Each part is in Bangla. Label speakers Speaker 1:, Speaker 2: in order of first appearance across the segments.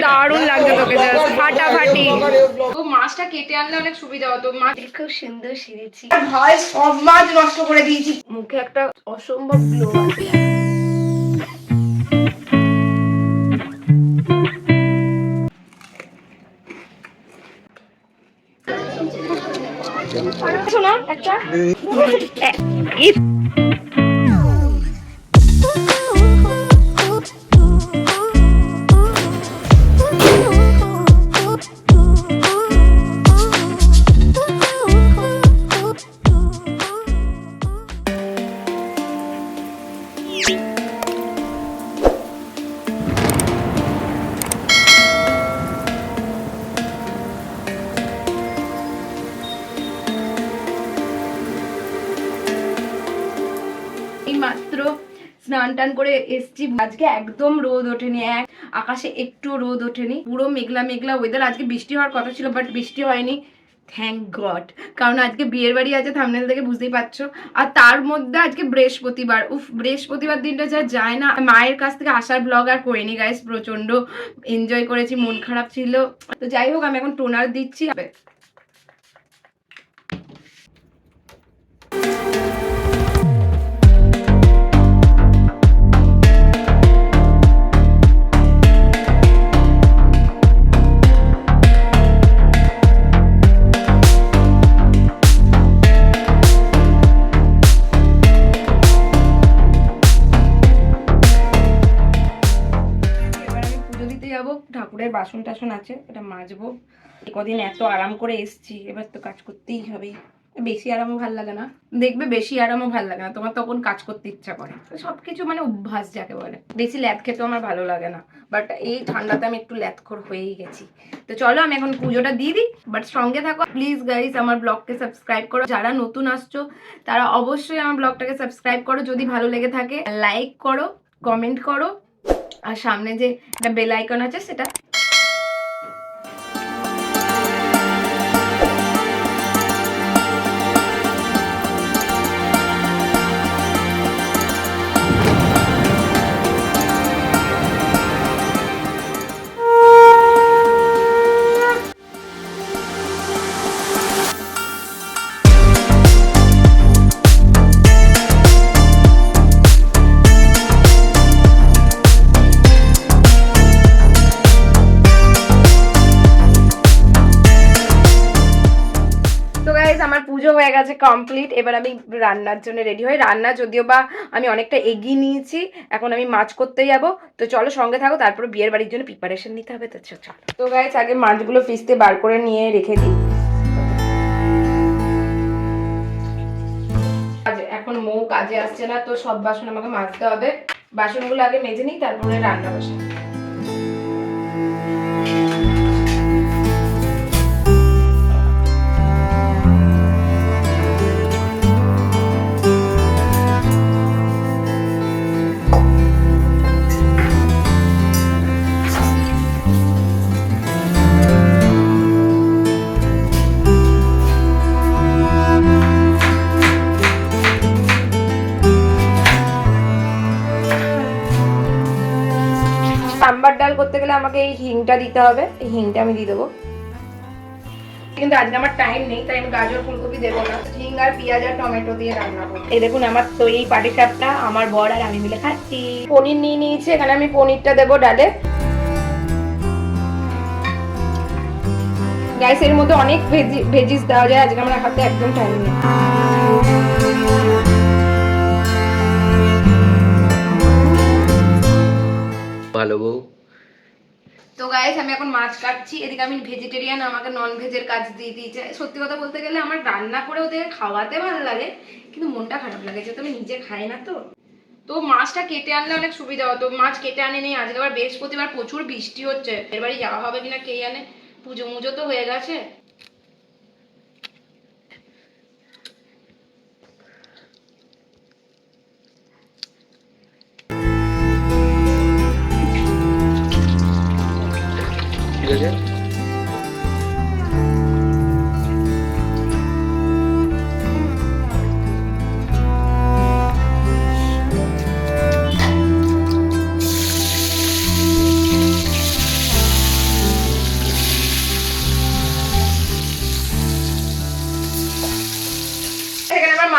Speaker 1: দারুণ লাগছে তোকে, ফাটাফাটি। তো মাছটা কেটে আনলে অনেক সুবিধা হতো। মাছ খুব সুন্দর সেরেছি ভাই, সব মাছ নষ্ট করে দিয়েছি। মুখে একটা অসম্ভব গ্লো আছে। শোনো একটা মাত্র স্নান টান করে এসছি। আজকে একদম রোদ ওঠেনি, আকাশে একটু রোদ ওঠেনি, পুরো মেঘলা মেঘলা ওয়েদার। আজকে বৃষ্টি হওয়ার কথা ছিল বাট বৃষ্টি হয়নি, থ্যাংক গড। কারণ আজকে বিয়ের বাড়ি আছে, থাম্বনেল থেকে বুঝতেই পারছো। আর তার মধ্যে আজকে বৃহস্পতিবার, বৃহস্পতিবার দিনটা যা যায় না। মায়ের কাছ থেকে আসার ব্লগ আর করিনি গাইস, প্রচন্ড এনজয় করেছি, মন খারাপ ছিল। তো যাই হোক, আমি এখন টোনার দিচ্ছি। ঠাকুরের বাসন টাসন আছে, এটা মাজবো। কদিন এত আরাম করে এসছি, এবার তো কাজ করতেই হবে। বেশি আরামও ভাল লাগে না, দেখবে বেশি আরামও ভাল লাগে না, তোমার তখন কাজ করতে ইচ্ছা করে। সবকিছু মানে অভ্যাস যাকে বলে। বেশি ল্যাদ খেতেও আমার ভালো লাগে না, বাট এই ঠান্ডাতে আমি একটু ল্যাদখোর হয়েই গেছি। তো চলো আমি এখন পুজোটা দিয়ে দিই, বাট সঙ্গে থাকো প্লিজ গাইস। আমার ব্লগকে সাবস্ক্রাইব করো, যারা নতুন আসছো তারা অবশ্যই আমার ব্লগটাকে সাবস্ক্রাইব করো। যদি ভালো লেগে থাকে লাইক করো, কমেন্ট করো, আর সামনে যে একটা বেল আইকন আছে সেটা আমার পুজো হয়ে গেছে কমপ্লিট। এবার আমি রান্নার জন্য রেডি হই। রান্না যদিও বা আমি অনেকটা এগিয়ে নিয়েছি, এখন আমি মাছ করতে যাব। তো চলো সঙ্গে থাকো, তারপরে বিয়ের বাড়ির জন্য প্রিপারেশন নিতে হবে। তো চলো। তো গাইস আগে মাছগুলো ফ্রিজে বার করে নিয়ে রেখে দিই। এখন মৌ কাজে আসছে না, তো সব বাসন আমাকে মাজতে হবে। বাসনগুলো আগে মেজে নিই, তারপরে রান্না বসাই। সাম্বার ডাল করতে গেলে আমাকে এই হিংটা দিতে হবে, এই হিংটা আমি দিয়ে দেবো। কিন্তু আজকে আমার টাইম নেই, তাই আমি গাজর ফুলকপি দেবো না, হিং আর পেঁয়াজ আর টমেটো দিয়ে রান্না করবো। এই দেখুন আমার তো এই পাটিসাপটা আমার বর আর আমি মিলে খাচ্ছি। পনির নিয়ে নিয়েছি, এখানে আমি পনিরটা দেবো ডালে। গ্যাসের মধ্যে অনেক ভেজিস দেওয়া যায়, আজকে আমার হাতে একদম টাইম নেই।
Speaker 2: ভালো বউ।
Speaker 1: তো গাইস আমি এখন মাছ কাটছি, এদিকে আমি ভেজিটেরিয়ান, আমাকে নন ভেজের কাজ দিয়ে দিয়েছে। সত্যি কথা বলতে গেলে আমার রান্না করে ওদের খাওয়াতে ভালো লাগে, কিন্তু মনটা খারাপ লাগে যেহেতু আমি নিজে খাই না। তো মাছটা কেটে আনলে অনেক সুবিধা হতো, মাছ কেটে আনে নেই। আজকে আবার বৃহস্পতিবার, প্রচুর বৃষ্টি হচ্ছে, এর বাড়ি যাওয়া হবে কিনা কে জানে। পুজো মুজো তো হয়ে গেছে।
Speaker 2: ঠিক আছে।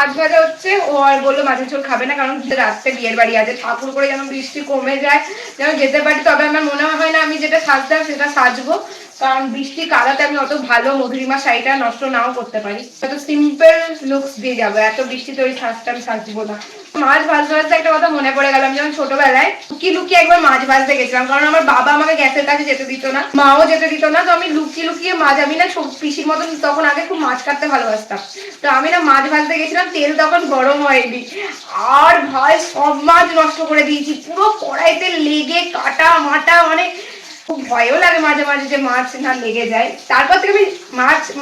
Speaker 1: মাছ ভাজা হচ্ছে, ও আর বললো মাছের ঝোল খাবে না, কারণ রাত্রে বিয়ের বাড়ি আছে, ঠাকুর করে যেন বৃষ্টি কমে যায়, যেন যেতে পারি। তবে আমার মনে হয় না আমি যেটা সাজতাম সেটা সাজবো, কারণ বৃষ্টি কাদাতে আমি অত ভালো মধুরিমা শাড়িটা নষ্ট নাও করতে পারি, এত সিম্পল লুকস দিয়ে যাবো, এত বৃষ্টিতে ওই সাজটা আমি সাজবো না। মাছ ভাজতে ভাজতে একটা কথা মনে পড়ে গেল, আমি যখন ছোটবেলায় লুকিয়ে লুকিয়ে একবার মাছ ভাজতে গেছিলাম, কারণ আমার বাবা আমাকে গ্যাসের কাছে যেতে দিত না, মাও যেতে দিত না, তো আমি লুকিয়ে লুকিয়ে মাছ, আমি না পিসির মতন তখন আগে খুব মাছ কাটতে ভালোবাসতাম, তো আমি না মাছ ভাজতে গেছিলাম, তেল তখন গরম হয়নি, আর ভাই সব মাছ নষ্ট করে দিয়েছি, পুরো কড়াইতে লেগে কাটা মাটা, মানে খুব ভয়ও লাগে মাঝে মাঝে যে মাছ না লেগে যায়। তারপর থেকে আমি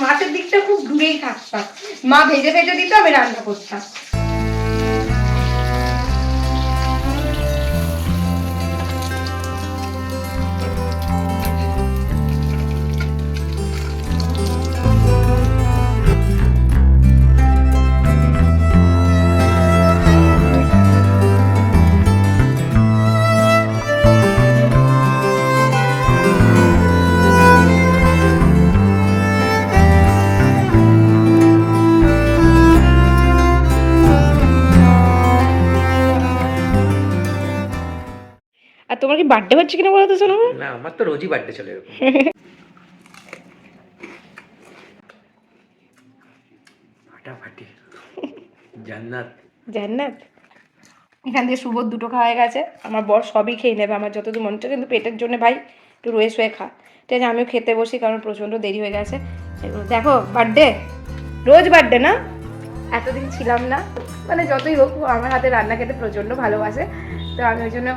Speaker 1: মাছের দিকটা খুব দূরেই থাকতাম, মা ভেজে ভেজে দিত, আমি রান্না করতাম। আর তোমার কি বার্থডে হচ্ছে কিনা বলো তো শোনো?
Speaker 2: না, আমার তো রোজই বার্থডে চলে এরকম। ফাটাফাটি জান্নাত
Speaker 1: জান্নাত। এখান থেকে সুবোধ দুটো খাওয়া গেছে, আমার বর সবই খেয়ে নেবে আমার যতদূর মনে হচ্ছে, কিন্তু পেটের জন্য ভাই একটু রয়ে শুয়ে খা, ঠিক আছে? আমিও খেতে বসি, কারণ প্রচণ্ড দেরি হয়ে গেছে। দেখো বার্থডে, রোজ বার্থডে না, এতদিন ছিলাম না, মানে যতই হোক আমার হাতে রান্না খেতে প্রচণ্ড ভালোবাসে, তো আমি ওই জন্য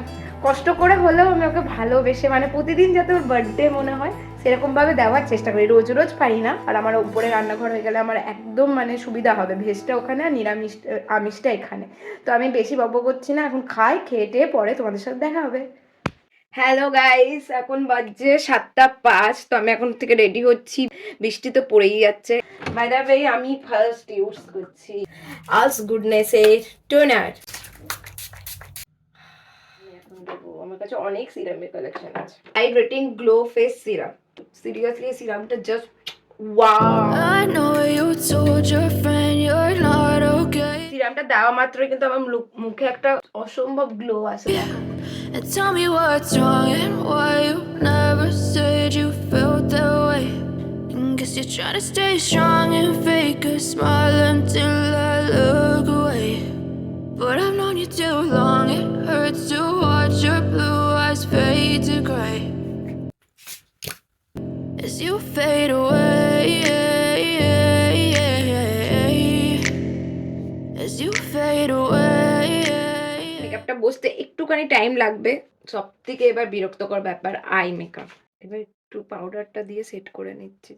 Speaker 1: কষ্ট করে হলেও আমি ওকে ভালোবেসে, মানে প্রতিদিন যাতে ওর বার্থডে মনে হয় সেরকমভাবে দেওয়ার চেষ্টা করি। রোজ রোজ পারি না, আর আমার উপরে রান্নাঘর হয়ে গেলে আমার একদম মানে সুবিধা হবে, ভেজটা ওখানে আর নিরামিষ আমিষটা এখানে। তো আমি বেশি বকব করছি না, এখন খাই, খেয়ে টেয়ে পরে তোমাদের সাথে দেখা হবে। হ্যালো গাইস, এখন বাজছে 7:05, তো আমি এখন থেকে রেডি হচ্ছি, বৃষ্টি তো পড়েই যাচ্ছে। বাই দ্য ওয়ে আমি ফার্স্ট ইউজ করছি আস গুডনেসের টোনার। আমার কাছে অনেক সিরামের কালেকশন আছে, hydrating glow face serum, seriously সিরামটা just wow. I know you told your friend you're not okay. সিরামটা দেওয়া মাত্রই কিন্তু আমার মুখে একটা অসম্ভব গ্লো আসে। And tell me what's wrong and why you never said you felt that way. Guess you're trying to stay strong and fake a smile until I look away. But I've known you too long, it hurts to watch your blue eyes fade to gray as you fade away, as you fade away. মেকআপটা বসতে একটুখানি টাইম লাগবে, সব থেকে এবার বিরক্তকর ব্যাপার আই মেকআপ। এবার একটু পাউডারটা দিয়ে সেট করে নিচ্ছি,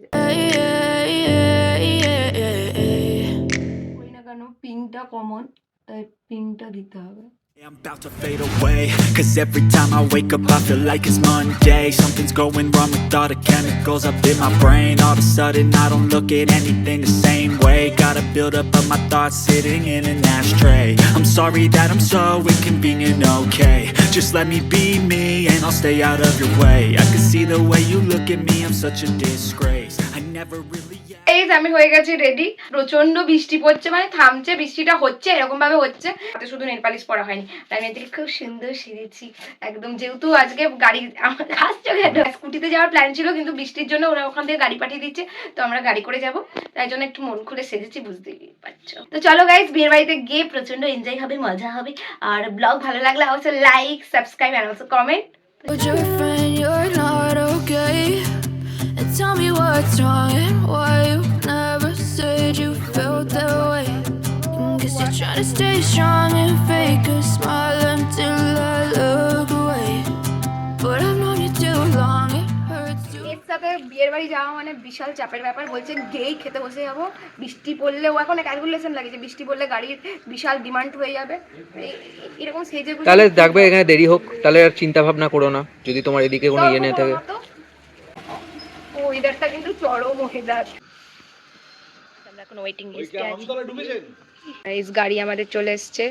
Speaker 1: ওই না কেন পিঙ্কটা কমন, তাই পিঙ্কটা দিতে হবে।
Speaker 3: I'm about to fade away, cause every time I wake up I feel like it's Monday. Something's going wrong with all the chemicals up in my brain. All of a sudden I don't look at anything the same way. Gotta build up of my thoughts sitting in an ashtray. I'm sorry that I'm so inconvenient, okay? Just let me be me and I'll stay out of your way. I can see the way you look at me, I'm such a disgrace. I never really... এই আমি হয়ে গেছি রেডি, প্রচন্ড বৃষ্টি পড়ছে, মানে থামছে, বৃষ্টিটা হচ্ছে, এরকম ভাবে হচ্ছে, হাতে শুধু নেল পালিশ পরা হয়নি, তাই আমি এদিকে খুব সুন্দর সেজেছি একদম, যেহেতু আজকে গাড়ি আমার আসছে, স্কুটিতে যাওয়ার প্ল্যান ছিল, কিন্তু বৃষ্টির জন্য ওরা ওখান থেকে গাড়ি পাঠিয়ে দিচ্ছে, তো আমরা গাড়ি করে যাব, তাই জন্য একটু মন খুলে সেজেছি, বুঝতেই পারছো। তো চলো গাইস, বিয়ের বাড়িতে গিয়ে প্রচন্ড এনজয় হবে, মজা হবে, আর ব্লগ ভালো লাগলে অবশ্যই like, subscribe and also comment. And tell me what's wrong and why you never said you felt that way. Guess you're trying to stay strong and fake a smile until I look away. But I've known you too long, it hurts to... এর সাথে বিয়ের বাড়ি যাওয়া মানে বিশাল চাপের ব্যাপার, বলছেন গেই খেতে বসে যাবো, বৃষ্টি পড়লেও এখন ক্যালকুলেশন লাগে যে বৃষ্টি পড়লে গাড়ির বিশাল ডিমান্ড হয়ে যাবে, এরকম সেজে।
Speaker 2: তাহলে দেখবে এখানে দেরি হোক, তাহলে আর চিন্তা ভাবনা করো না, যদি তোমার এদিকে কোনো ইয়ে না থাকে।
Speaker 1: ওয়েদারটা কিন্তু চরম ওয়েদার। আমরা এখন ওয়েটিং লিস্টে আছি, গাইস গাড়ি আমাদের চলে এসেছে,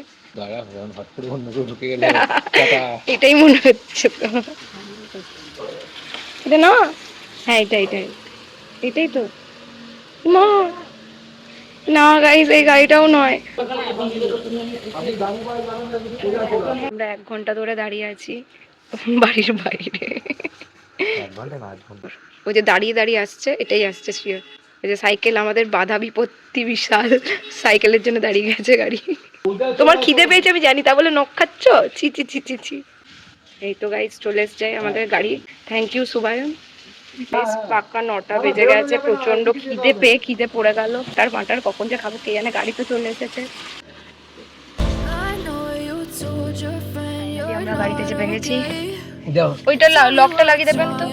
Speaker 1: এটাই মনে হচ্ছে তো, এটা না, হ্যাঁ এটাই তো মা, না গাইস, এই গাড়িটাও নয়। আমরা 1 ঘন্টা ধরে দাঁড়িয়ে আছি বাড়ির বাইরে। ওই যে দাঁড়িয়ে দাঁড়িয়ে আসছে, এটাই আসছে শিওর। ওই যে সাইকেল, আমাদের বাধা বিপত্তি বিশাল, সাইকেলের জন্য দাঁড়িয়ে গেছে গাড়ি। তোমার খিদে পেয়েছে আমি জানি, তা বলে নখ খাচ্ছ? ছি ছি ছি ছি ছি। এই তো গাইস চলে এসছে আমাদের গাড়ি। Thank you Subayan. বেশ পাক্কা 9টা বেজে গেছে, প্রচন্ড খিদে পড়ে গেল। তার মাটার কখন যে খাবো কে জানে, গাড়ি তো চলে এসেছে। আমরা গাড়িতে চেপে গেছি। ওইটা লকটা লাগিয়ে দেবেন তো।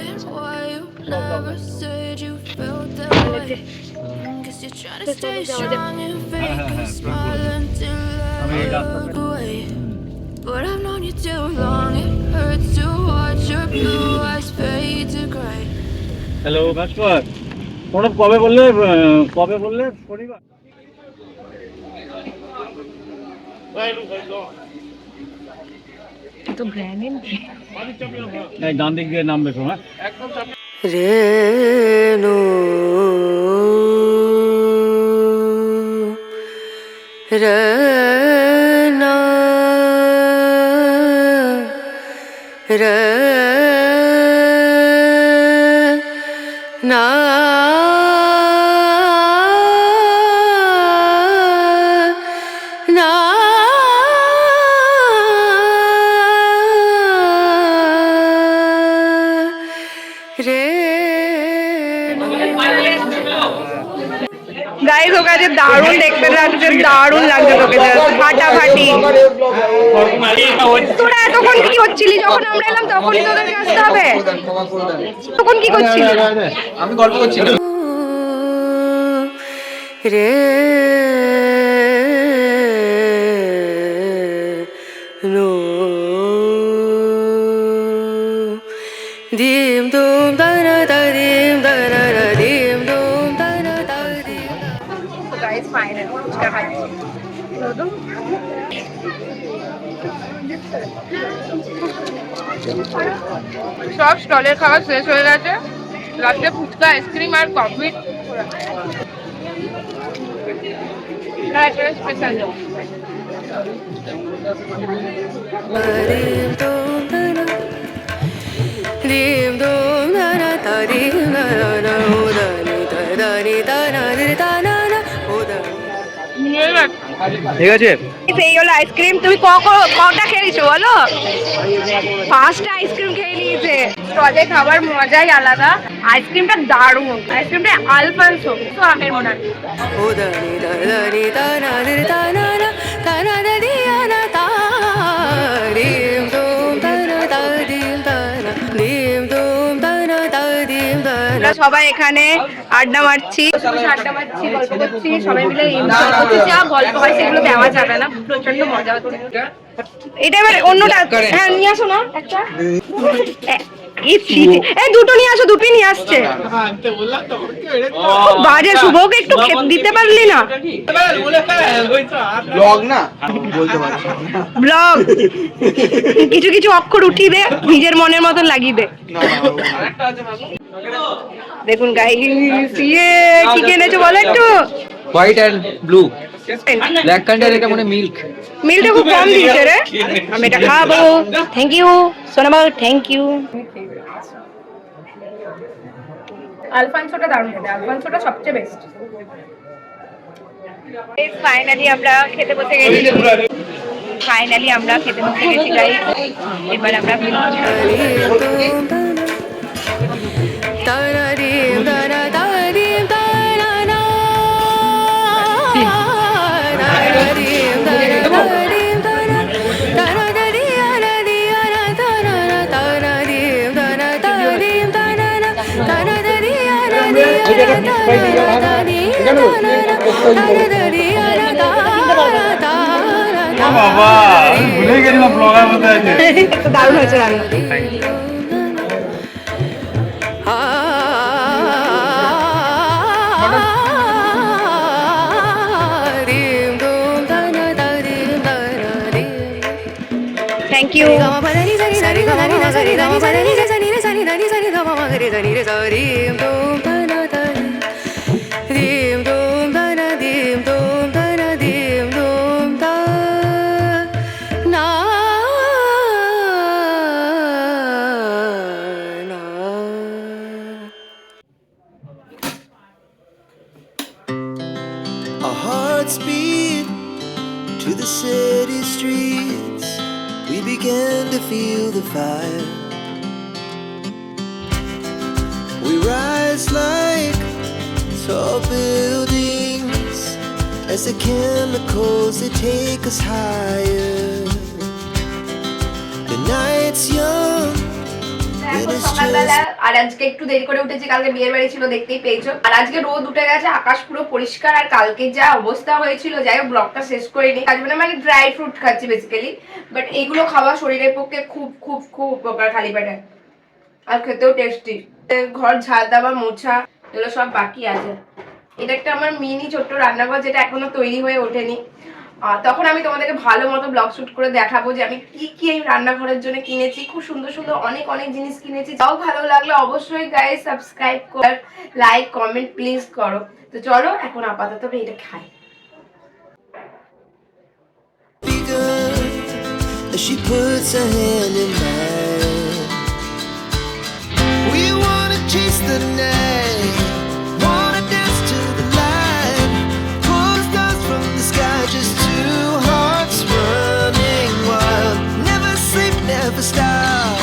Speaker 4: But I've known you too long. It hurts to watch your blue eyes fade to gray.
Speaker 5: Hello Bhaskar, Pranab কবে বললে পরিবার?
Speaker 1: তো ব্র্যান্ড
Speaker 5: ডান দিক দিয়ে নামবে তো, হ্যাঁ।
Speaker 4: Renu Rena Rena
Speaker 1: guys okay যে দারুণ দেখতে লাগছে, দারুণ লাগছে তোকে, ফাটাফাটি। তোরা এতক্ষণ কি করছিলি? যখন আমরা এলাম তখনই তোদেরকে আসতে হবে? তখন কি করছিলি?
Speaker 2: আমি গল্প করছি।
Speaker 4: রে নো দিম দুম দানা দা দিম দানা দা দিম দুম দানা দা দিম।
Speaker 1: গাইস ফাইনালি ফুচকা খাচ্ছি। সব স্টলের খাবার শেষ হয়ে গেছে, লাস্টে ফুচকা, আইসক্রিম আর কফি। স্পেশাল
Speaker 4: দিম দুম দানা দা দিম দানা দা ও দানি দা দানি দানা দির দানা না ও দানি।
Speaker 2: ঠিক আছে,
Speaker 1: এই হলো আইসক্রিম। তুমি কটা খেয়েছো বলো? 5টা আইসক্রিম খেয়ে নিয়েছে। স্টলে খাবার মজাই আলাদা। আইসক্রিমটা দারুণ, আইসক্রিমটা আলফানসো তো আমের মনে হয়।
Speaker 4: ও দানি দা দানি দানা দির দানা না দানা দা দিয়ানা তা দিম দুম দানা দা দিম দানা দিম দুম দানা দা দিম দানা।
Speaker 1: আমরা সবাই এখানে আড্ডা মারছি, গল্প করছি, সবাই মিলে এনজয় করছি। যা গল্প হয় সেগুলো দেওয়া যাবে না, প্রচন্ড মজা হচ্ছে। এটা এবার অন্যটা, হ্যাঁ নিয়ে আসো না একটা। এই দুটো নিয়ে আসো, দুটোই নিয়ে আসছে। খুব বাজে, শুভকে একটু দিতে পারলি না?
Speaker 2: ব্লগ না বলতে পারছি।
Speaker 1: ব্লগ কিছু কিছু অক্ষর উঠিয়ে দে, নিজের মনের মতন লাগিয়ে দে। দেখুন গাইস, কি কিনেছো বলো একটু।
Speaker 2: White and blue, black Kandar, এটা মনে মিল্ক।
Speaker 1: মিলটা খুব কম দিয়েছে রে, আমি এটা খাবো। থ্যাংক ইউ সোনামা, থ্যাংক ইউ। আলফানসোটা দারুণ খেতে, আলফানসোটা সবচেয়ে বেস্ট। ফাইনালি আমরা খেতে বসে গেছি, গাইস। এবার আমরা
Speaker 4: দানা দিম দানা দা দিম দানা না দানা দিম দানা দা দিম দানা দানা দা দিয়ানা দিয়ানা দানা না দানা দিম দানা দা দিম দানা না দানা দা দিয়ানা দিয়ানা দানা দা দিম দানা না দানা দা দিয়ানা দানা দানা।
Speaker 5: বাবা আমি ভুলে গেছিলাম ব্লগার মধ্যে আছে।
Speaker 1: দারুণ হয়েছে রান্না। Thank you.
Speaker 4: dim dum
Speaker 6: speed to the city streets. We began to feel the fire. We rise like tall buildings as the chemicals they take us higher. The night's young.
Speaker 1: এখন সকালবেলা আর আজকে একটু দেরি করে উঠেছি, কালকে বিয়ের বাড়ি ছিল দেখতেই পেয়েছো। আর আজকে রোদ উঠে গেছে, আকাশ পুরো পরিষ্কার। আর কালকে যা অবস্থা হয়েছিল, যাই হোক ব্লগটা শেষ করিনি। আজ মানে ড্রাই ফ্রুট খাচ্ছি বেসিক্যালি, বাট এগুলো খাওয়া শরীরের পক্ষে খুব খুব খুব উপকার খালি পেটে, আর খেতেও টেস্টি। ঘর ঝাড় দেওয়া, মোছা, এগুলো সব বাকি আছে। এটা একটা আমার মিনি ছোট্ট রান্নাঘর, যেটা এখনো তৈরি হয়ে ওঠেনি। তখন আমি তোমাদেরকে ভালো মতো ব্লগ শুট করে দেখাবো যে আমি কি কি এই রান্নাঘরের জন্য কিনেছি। খুব সুন্দর সুন্দর অনেক অনেক জিনিস কিনেছি। তাও ভালো লাগলে অবশ্যই গাইস সাবস্ক্রাইব কর, লাইক কমেন্ট প্লিজ করো। তো চলো এখন আপাতত এটা খাই।
Speaker 6: She puts her hand in mine. We wanna chase the night, wanna dance to the light, pull the stars from the sky, just two hearts running wild. Never sleep, never stop,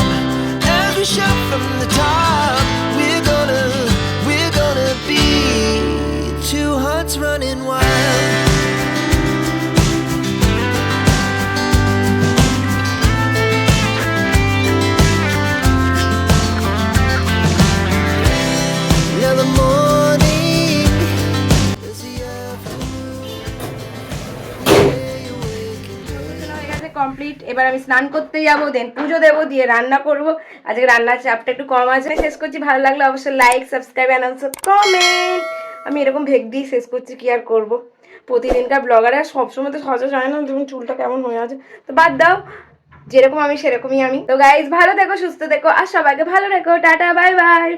Speaker 6: as we shout from the top. We're gonna be two hearts running wild.
Speaker 1: Complete. এবার আমি স্নান করতে যাবো, দেন পুজো দেবো, দিয়ে রান্না করবো। আজকে রান্নার চাপটা একটু কম আছে। শেষ করছি, ভালো লাগলে অবশ্যই like subscribe and also comment. আমি এরকম ভেগ দিয়ে শেষ করছি, কি আর করবো। প্রতিদিনকার ব্লগারে সবসময় তো সহজে হয় না, ধরুন চুলটা কেমন হয়ে আছে, তো বাদ দাও, যেরকম আমি সেরকমই আমি। তো গাইজ ভালো থেকো, সুস্থ থেকো, আর সবাইকে ভালো রেখো। Tata, bye bye.